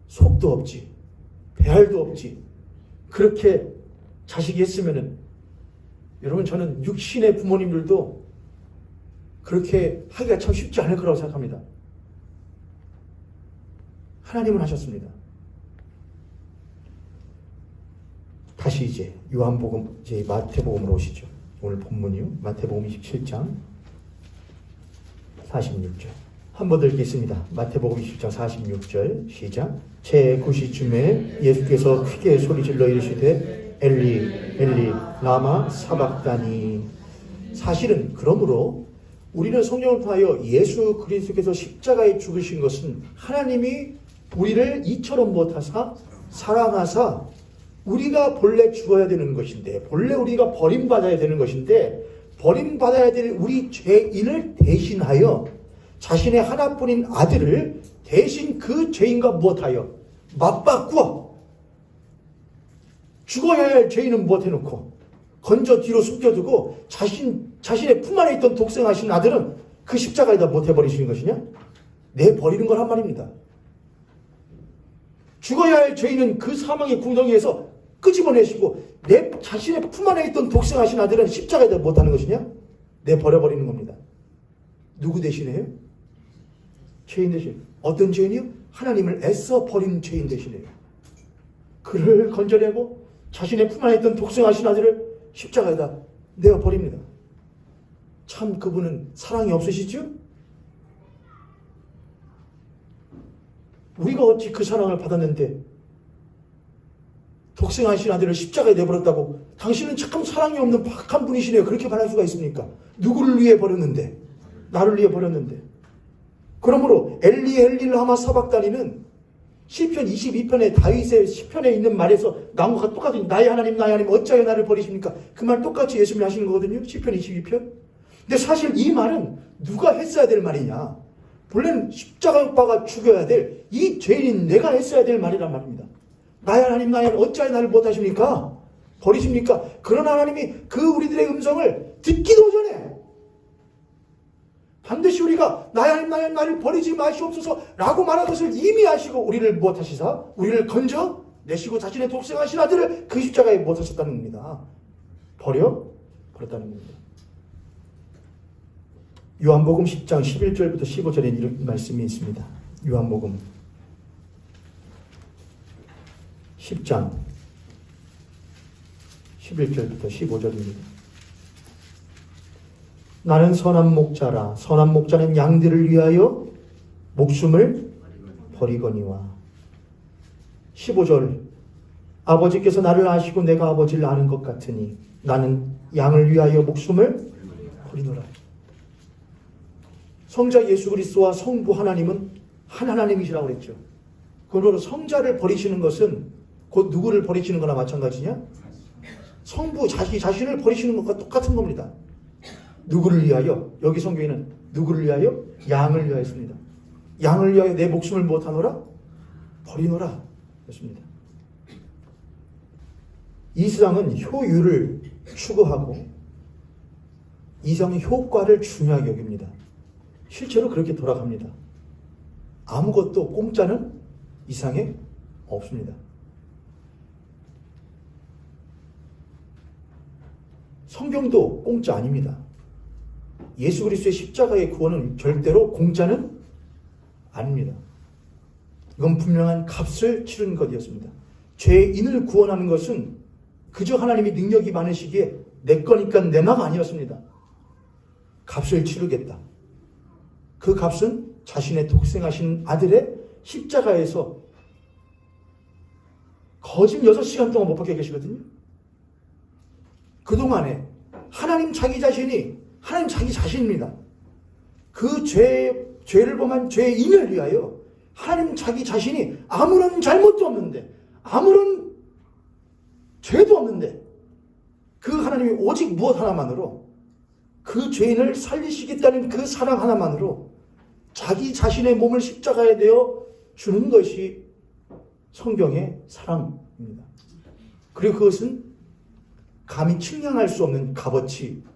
속도 없지, 배알도 없지. 그렇게 자식이 했으면은, 여러분, 저는 육신의 부모님들도 그렇게 하기가 참 쉽지 않을 거라고 생각합니다. 하나님은 하셨습니다. 다시 이제 요한복음, 이제 마태복음으로 오시죠. 오늘 본문이요. 마태복음 27장 46절. 한 번 더 읽겠습니다. 마태복음 27장 46절 시작. 제9시쯤에 예수께서 크게 소리질러 이르시되 엘리 엘리 라마 사박다니. 사실은 그러므로 우리는 성경을 통하여 예수 그리스도께서 십자가에 죽으신 것은 하나님이 우리를 이처럼 못하사 사랑하사 우리가 본래 죽어야 되는 것인데, 본래 우리가 버림받아야 되는 것인데, 버림받아야 될 우리 죄인을 대신하여 자신의 하나뿐인 아들을 대신 그 죄인과 무엇하여 맞바꾸어 죽어야 할 죄인은 무엇해놓고 건져 뒤로 숨겨두고 자신의 품 안에 있던 독생하신 아들은 그 십자가에다 못해버리시는 것이냐? 내버리는 걸 한 말입니다. 죽어야 할 죄인은 그 사망의 궁덩이에서 끄집어내시고 내 자신의 품 안에 있던 독생하신 아들은 십자가에다 못하는 것이냐? 내버려버리는 겁니다. 누구 대신에요? 죄인 대신. 어떤 죄인이요? 하나님을 애써 버린 죄인 대신에요. 그를 건져내고 자신의 품 안에 있던 독생하신 아들을 십자가에다 내어버립니다. 참 그분은 사랑이 없으시죠? 우리가 어찌 그 사랑을 받았는데 독생하신 아들을 십자가에 내버렸다고 당신은 참 사랑이 없는 박한 분이시네요. 그렇게 말할 수가 있습니까? 누구를 위해 버렸는데? 나를 위해 버렸는데. 그러므로 엘리 엘리 라마 사박다니는 시편 22편의 다윗의 시편에 있는 말에서 나온 것과 똑같은 나의 하나님 어찌하여 나를 버리십니까? 그 말 똑같이 예수님이 하시는 거거든요. 시편 22편. 근데 사실 이 말은 누가 했어야 될 말이냐? 본래는 십자가 오빠가 죽여야 될 이 죄인인 내가 했어야 될 말이란 말입니다. 나의 하나님 어찌하여 나를 못하십니까? 버리십니까? 그러나 하나님이 그 우리들의 음성을 듣기도 전에 반드시 우리가 나의 하나님 나를 버리지 마시옵소서 라고 말한 것을 이미 아시고 우리를 무엇하시사? 우리를 건져 내시고 자신의 독생하신 아들을 그 십자가에 못하셨다는 겁니다. 버렸다는 겁니다. 요한복음 10장 11절부터 15절에 이런 말씀이 있습니다. 요한복음 10장 11절부터 15절입니다. 나는 선한 목자라. 선한 목자는 양들을 위하여 목숨을 버리거니와. 15절. 아버지께서 나를 아시고 내가 아버지를 아는 것 같으니 나는 양을 위하여 목숨을 버리노라. 성자 예수 그리스도와 성부 하나님은 한 하나님이시라고 그랬죠. 그러므로 성자를 버리시는 것은 곧 누구를 버리시는 거나 마찬가지냐? 성부 자신을 버리시는 것과 똑같은 겁니다. 누구를 위하여? 여기 성경에는 누구를 위하여? 양을 위하여 했습니다. 양을 위하여 내 목숨을 못하노라? 버리노라. 그렇습니다. 이 세상은 효율을 추구하고 이 세상은 효과를 중요하게 여깁니다. 실제로 그렇게 돌아갑니다. 아무것도 공짜는 이 세상에 없습니다. 성경도 공짜 아닙니다. 예수 그리스도의 십자가의 구원은 절대로 공짜는 아닙니다. 이건 분명한 값을 치른 것이었습니다. 죄인을 구원하는 것은 그저 하나님이 능력이 많으시기에 내 거니까 내 막 아니었습니다. 값을 치르겠다. 그 값은 자신의 독생하신 아들의 십자가에서 거진 6시간 동안 못 박혀 계시거든요. 그동안에 하나님 자기 자신입니다. 그 죄를 범한 죄인을 위하여 하나님 자기 자신이 아무런 잘못도 없는데, 아무런 죄도 없는데, 그 하나님이 오직 무엇 하나만으로, 그 죄인을 살리시겠다는 그 사랑 하나만으로 자기 자신의 몸을 십자가에 내어 주는 것이 성경의 사랑입니다. 그리고 그것은 감히 측량할 수 없는 값어치입니다.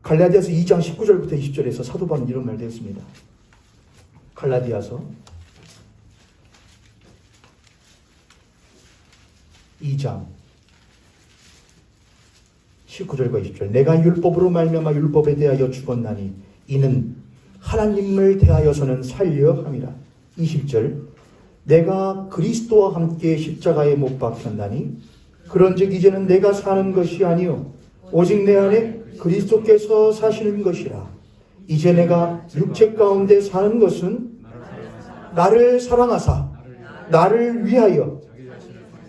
갈라디아서 2장 19절부터 20절에서 사도 바울은 이런 말을 했습니다. 갈라디아서 2장 19절과 20절. 내가 율법으로 말미암아 율법에 대하여 죽었나니 이는 하나님을 대하여서는 살려 함이라. 20절. 내가 그리스도와 함께 십자가에 못 박혔나니 그런즉 이제는 내가 사는 것이 아니요 오직 내 안에 그리스도께서 사시는 것이라. 이제 내가 육체 가운데 사는 것은 나를 사랑하사 나를 위하여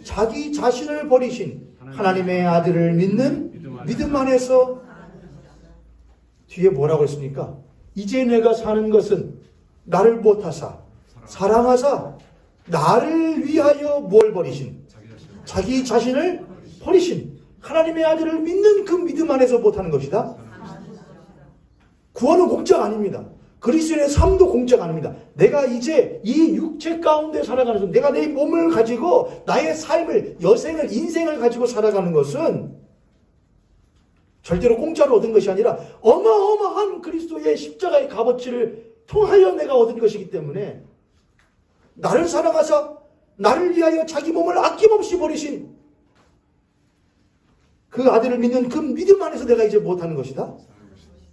자기 자신을 버리신 하나님의 아들을 믿는 믿음 안에서. 뒤에 뭐라고 했습니까? 이제 내가 사는 것은 나를 못하사 사랑하사 나를 위하여 뭘 버리신? 자기 자신을 버리신 하나님의 아들을 믿는 그 믿음 안에서 못하는 것이다. 구원은 공짜가 아닙니다. 그리스도의 삶도 공짜가 아닙니다. 내가 이제 이 육체 가운데 살아가는 것은, 내가 내 몸을 가지고 나의 삶을, 여생을, 인생을 가지고 살아가는 것은 절대로 공짜로 얻은 것이 아니라 어마어마한 그리스도의 십자가의 값어치를 통하여 내가 얻은 것이기 때문에, 나를 사랑하사 나를 위하여 자기 몸을 아낌없이 버리신 그 아들을 믿는 그 믿음 안에서 내가 이제 못하는 것이다.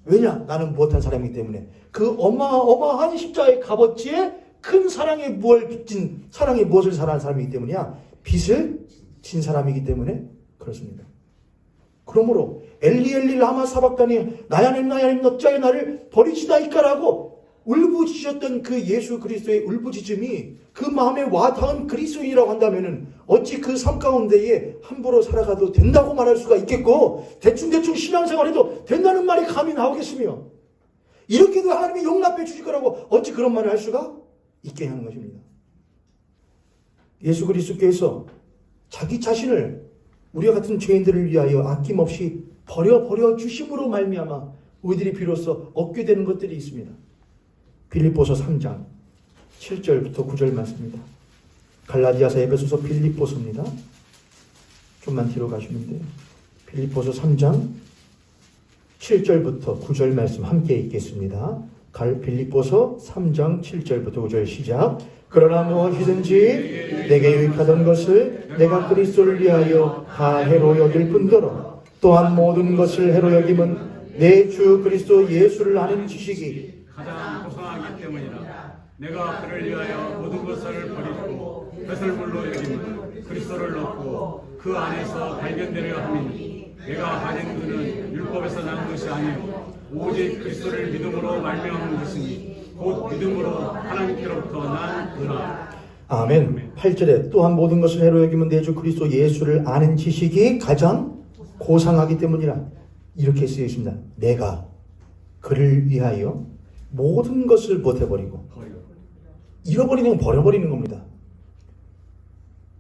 왜냐? 나는 못한 사람이기 때문에. 그 어마어마한 십자가의 값어치에 큰 사랑에 무엇을 빚진, 사랑이 무엇을 사랑한 사람이기 때문이야? 빚을 진 사람이기 때문에 그렇습니다. 그러므로 엘리 엘리 라마 사박다니 나야님 나야님 어찌하여 나를 버리시다이까라고 울부짖으셨던 그 예수 그리스도의 울부짖음이 그 마음에 와 닿은 그리스도인이라고 한다면은 어찌 그 삶 가운데에 함부로 살아가도 된다고 말할 수가 있겠고, 대충 신앙생활해도 된다는 말이 감히 나오겠으며, 이렇게도 하나님이 용납해 주실 거라고 어찌 그런 말을 할 수가 있게 하는 것입니다. 예수 그리스도께서 자기 자신을 우리와 같은 죄인들을 위하여 아낌없이 버려 주심으로 말미암아 우리들이 비로소 얻게 되는 것들이 있습니다. 빌립보서 3장 7절부터 9절 말씀입니다. 갈라디아서, 에베소서, 빌립보서입니다. 좀만 뒤로 가시면 돼요. 빌립보서 3장 7절부터 9절 말씀 함께 읽겠습니다. 빌립보서 3장 7절부터 9절 시작. 그러나 무엇이든지 내게 유익하던 것을 내가 그리스도를 위하여 다 해로 여길 뿐더러 또한 모든 것을 해로 여김은 내 주 그리스도 예수를 아는 지식이 가장 고상하기 때문이라. 내가 그를 위하여 모든 것을 버리고 배설물로 여김은 그리스도를 넣고 그 안에서 발견되려 함이니 내가 가진 그는 율법에서 난 것이 아니요 오직 그리스도를 믿음으로 말미암은 것이니 곧 믿음으로 하나님께로부터 난 은혜라. 아멘. 8절에 또한 모든 것을 해로 여기면 내 주 그리스도 예수를 아는 지식이 가장 고상하기 때문이라. 이렇게 쓰여 있습니다. 내가 그를 위하여 모든 것을 못해버리고, 잃어버리는 건 버려버리는 겁니다.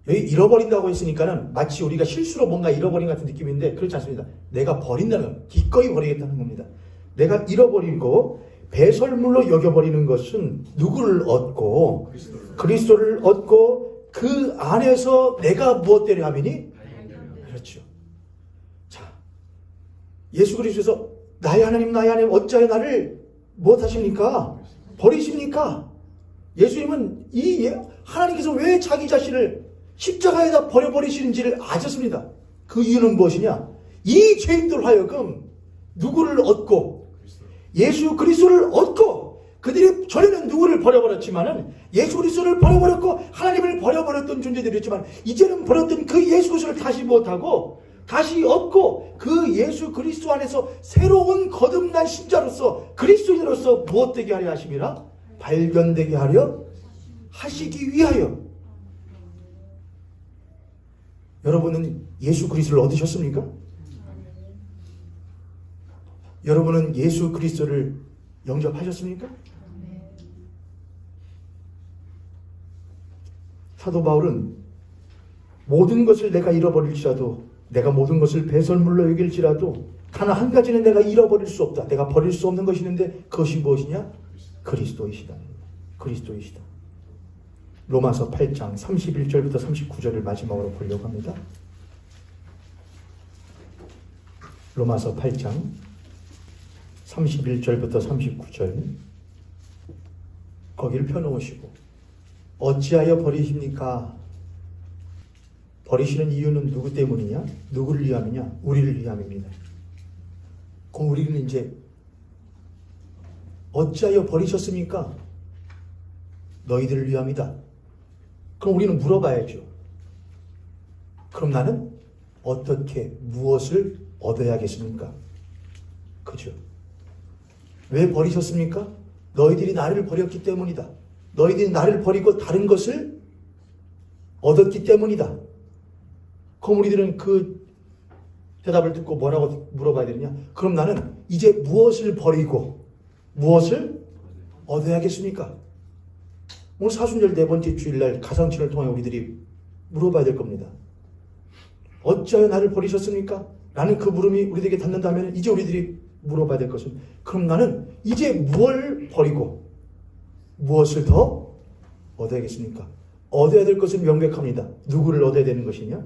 여기 잃어버린다고 했으니까는 마치 우리가 실수로 뭔가 잃어버린 같은 느낌인데 그렇지 않습니다. 내가 버린다는, 기꺼이 버리겠다는 겁니다. 내가 잃어버리고 배설물로 여겨버리는 것은 누구를 얻고 그리스도를 얻고 그 안에서 내가 무엇되려 하면이? 그렇죠. 자, 예수 그리스도에서 나의 하나님 어찌하여 나를 무엇하십니까? 버리십니까? 예수님은 하나님께서 왜 자기 자신을 십자가에다 버려버리시는지를 아셨습니다. 그 이유는 무엇이냐? 이 죄인들 하여금 누구를 얻고 예수 그리스도를 얻고 그들이 전에는 누구를 버려버렸지만은 예수 그리스도를 버려버렸고 하나님을 버려버렸던 존재들이었지만 이제는 버렸던 그 예수 그리스도를 다시 못하고 다시 얻고 그 예수 그리스도 안에서 새로운 거듭난 신자로서 그리스도인으로서 무엇되게 하려 하심이라? 발견되게 하려 하시기 위하여. 여러분은 예수 그리스도를 얻으셨습니까? 여러분은 예수 그리스도를 영접하셨습니까? 사도 바울은 모든 것을 내가 잃어버릴지라도 내가 모든 것을 배설물로 여길지라도 단 한 가지는 내가 잃어버릴 수 없다. 내가 버릴 수 없는 것이 있는데 그것이 무엇이냐? 그리스도이시다. 그리스도이시다. 로마서 8장 31절부터 39절을 마지막으로 보려고 합니다. 로마서 8장 31절부터 39절 거기를 펴놓으시고 어찌하여 버리십니까? 버리시는 이유는 누구 때문이냐? 누구를 위함이냐? 우리를 위함입니다. 그럼 우리는 이제 어찌하여 버리셨습니까? 너희들을 위함이다. 그럼 우리는 물어봐야죠. 그럼 나는 어떻게 무엇을 얻어야겠습니까? 그죠? 왜 버리셨습니까? 너희들이 나를 버렸기 때문이다. 너희들이 나를 버리고 다른 것을 얻었기 때문이다. 그럼 우리들은 그 대답을 듣고 뭐라고 물어봐야 되느냐? 그럼 나는 이제 무엇을 버리고 무엇을 얻어야겠습니까? 오늘 사순절 4번째 주일날 가상친을 통해 우리들이 물어봐야 될 겁니다. 어찌하여 나를 버리셨습니까? 라는 그 물음이 우리들에게 닿는다면 이제 우리들이 물어봐야 될 것은 그럼 나는 이제 무엇을 버리고 무엇을 더 얻어야겠습니까? 얻어야 될 것은 명백합니다. 누구를 얻어야 되는 것이냐?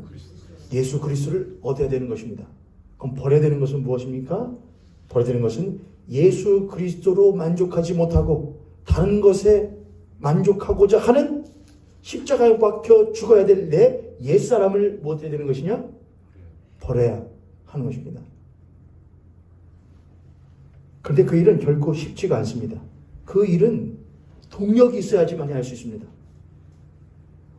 예수 그리스도를 얻어야 되는 것입니다. 그럼 버려야 되는 것은 무엇입니까? 버려야 되는 것은 예수 그리스도로 만족하지 못하고 다른 것에 만족하고자 하는 십자가에 박혀 죽어야 될 내 옛사람을 무엇 해야 되는 것이냐? 버려야 하는 것입니다. 그런데 그 일은 결코 쉽지가 않습니다. 그 일은 동력이 있어야지만 할 수 있습니다.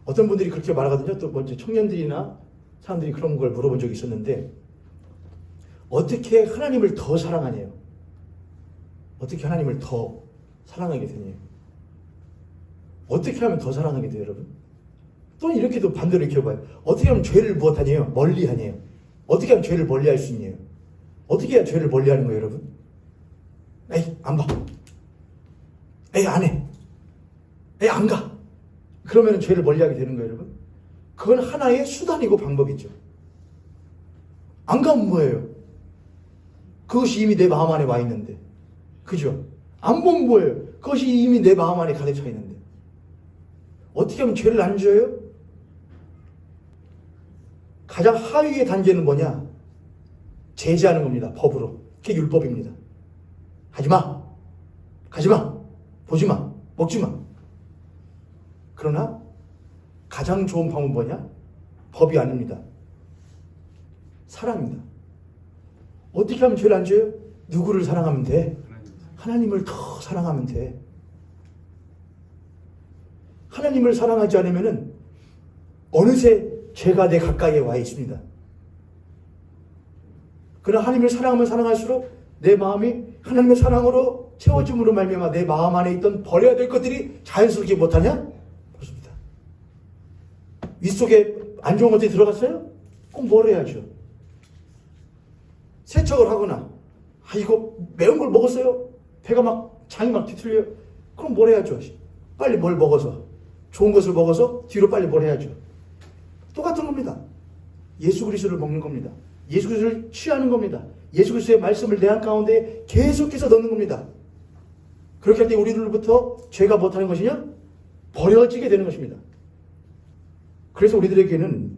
어떤 분들이 그렇게 말하거든요. 또 먼저 청년들이나 사람들이 그런 걸 물어본 적이 있었는데 어떻게 하나님을 더 사랑하냐요? 어떻게 하나님을 더 사랑하게 되냐요? 어떻게 하면 더 사랑하게 돼요, 여러분? 또 이렇게도 반대로 이렇게 봐요. 어떻게 하면 죄를 무엇하냐요? 멀리하냐요? 어떻게 하면 죄를 멀리할 수 있냐요? 어떻게 해야 죄를 멀리하는 거예요, 여러분? 에이, 안 봐. 에이, 안 해. 에이, 안 가. 그러면 죄를 멀리하게 되는 거예요, 여러분? 그건 하나의 수단이고 방법이죠. 안 가면 뭐예요? 그것이 이미 내 마음 안에 와 있는데. 그죠? 안 보면 뭐예요? 그것이 이미 내 마음 안에 가득 차 있는데. 어떻게 하면 죄를 안 지어요? 가장 하위의 단계는 뭐냐? 제재하는 겁니다. 법으로. 그게 율법입니다. 하지마. 가지마. 보지마. 먹지마. 그러나 가장 좋은 방법은 뭐냐? 법이 아닙니다. 사랑입니다. 어떻게 하면 죄를 안 지어요? 누구를 사랑하면 돼? 하나님을 더 사랑하면 돼. 하나님을 사랑하지 않으면은 어느새 죄가 내 가까이에 와 있습니다. 그러나 하나님을 사랑하면 사랑할수록 내 마음이 하나님의 사랑으로 채워짐으로 말미암아 내 마음 안에 있던 버려야 될 것들이 자연스럽게 못하냐? 그렇습니다. 윗속에 안 좋은 것들이 들어갔어요? 그럼 뭘 해야죠? 세척을 하거나 이거 매운 걸 먹었어요? 배가 막 장이 막 뒤틀려요? 그럼 뭘 해야죠? 빨리 뭘 먹어서 좋은 것을 먹어서 뒤로 빨리 뭘 해야죠? 똑같은 겁니다. 예수 그리스도를 먹는 겁니다. 예수 그리스도를 취하는 겁니다. 예수 그리스도의 말씀을 내 안 가운데 계속해서 넣는 겁니다. 그렇게 할 때 우리들로부터 죄가 못하는 것이냐? 버려지게 되는 것입니다. 그래서 우리들에게는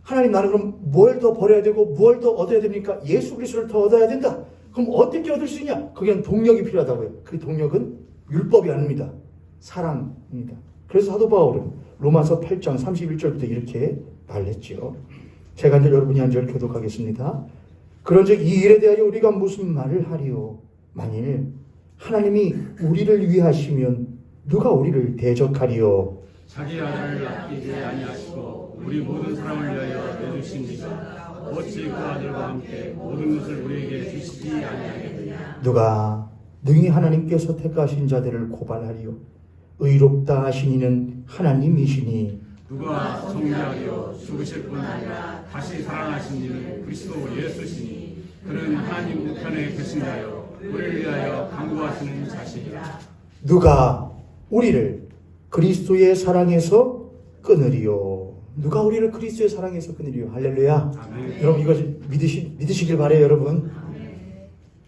하나님 나는 그럼 뭘 더 버려야 되고 뭘 더 얻어야 됩니까? 예수 그리스도를 더 얻어야 된다. 그럼 어떻게 얻을 수 있냐? 거기는 동력이 필요하다고요. 그 동력은 율법이 아닙니다. 사랑입니다. 그래서 사도 바울은 로마서 8장 31절부터 이렇게 말했죠. 제가 이제 여러분이 한 절 교독하겠습니다. 그런즉 이 일에 대하여 우리가 무슨 말을 하리요? 만일 하나님이 우리를 위하시면 누가 우리를 대적하리요? 자기 아들을 아끼지 아니하시고 우리 모든 사람을 위하여 내주신 이가 어찌 그 아들과 함께 모든 것을 우리에게 주시지 아니하겠느냐. 누가 능히 하나님께서 택하신 자들을 고발하리요? 의롭다 하신 이는 하나님이시니 누가 정죄하리요. 죽으실 뿐 아니라 다시 살아나신 이는 그리스도 예수시니 그는 하나님 우편에 계신 자요 우리를 위하여 간구하시는 자시니라. 누가 우리를 그리스도의 사랑에서 끊으리요? 누가 우리를 그리스도의 사랑에서 끊으리요? 할렐루야. 아멘. 여러분 이거 믿으시길 바래요. 여러분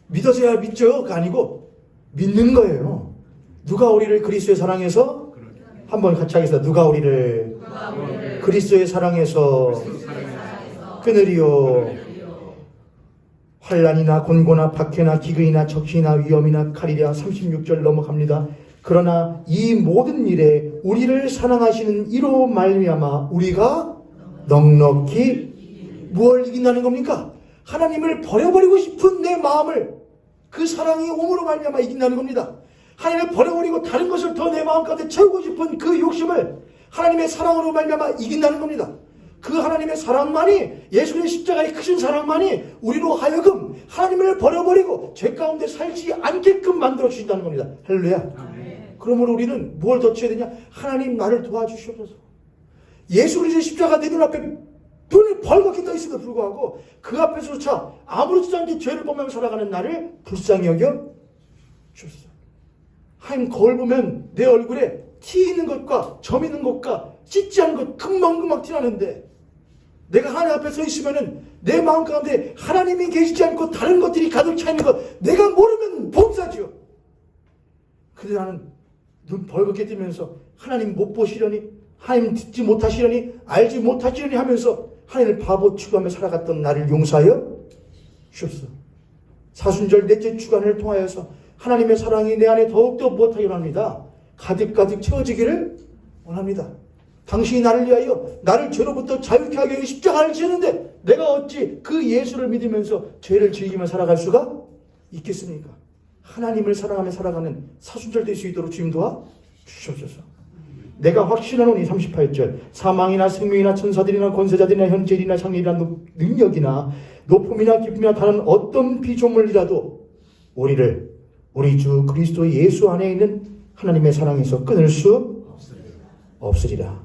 믿어져야 믿죠가 아니고 믿는 거예요. 누가 우리를 그리스도의 사랑에서 한번 같이 하겠습니다. 누가 우리를 그리스도의 사랑에서 끊으리요? 환난이나 곤고나 박해나 기근이나 적신이나 위험이나 칼이랴. 36절 넘어갑니다. 그러나 이 모든 일에 우리를 사랑하시는 이로 말미암아 우리가 넉넉히 무엇을 이긴다는 겁니까? 하나님을 버려버리고 싶은 내 마음을 그 사랑이 옴으로 말미암아 이긴다는 겁니다. 하나님을 버려버리고 다른 것을 더 내 마음 가운데 채우고 싶은 그 욕심을 하나님의 사랑으로 말미암아 이긴다는 겁니다. 그 하나님의 사랑만이, 예수님의 십자가의 크신 사랑만이 우리로 하여금 하나님을 버려버리고 죄 가운데 살지 않게끔 만들어 주신다는 겁니다. 할렐루야. 그러므로 우리는 뭘 더 취해야 되냐? 하나님 나를 도와주시옵소서. 예수 그리스도의 십자가 내 눈앞에 눈이 벌겋게 떠 있음에도 불구하고 그 앞에서조차 아무렇지도 않게 죄를 범하며 살아가는 나를 불쌍히 여겨 주옵소서. 하나님 거울 보면 내 얼굴에 티 있는 것과 점 있는 것과 찢지 않은 것 금방금방 티나는데 내가 하나님 앞에 서 있으면은 내 마음 가운데 하나님이 계시지 않고 다른 것들이 가득 차 있는 것 내가 모르면 범사지요. 근데 나는 눈 벌겋게 뜨면서 하나님 못 보시려니, 하나님 듣지 못하시려니, 알지 못하시려니 하면서 하나님을 바보 취급하며 살아갔던 나를 용서하여 주옵소서. 사순절 넷째 주간을 통하여서 하나님의 사랑이 내 안에 더욱더 무엇하기 원합니다. 가득가득 채워지기를 원합니다. 당신이 나를 위하여 나를 죄로부터 자유케 하기 위해 십자가를 지는데 내가 어찌 그 예수를 믿으면서 죄를 즐기며 살아갈 수가 있겠습니까? 하나님을 사랑하며 살아가는 사순절 될 수 있도록 주님 도와 주시옵소서. 내가 확신하노니 38절 사망이나 생명이나 천사들이나 권세자들이나 현재일이나 장래일이나 능력이나 높음이나 깊음이나 다른 어떤 피조물이라도 우리를 우리 주 그리스도 예수 안에 있는 하나님의 사랑에서 끊을 수 없으리라.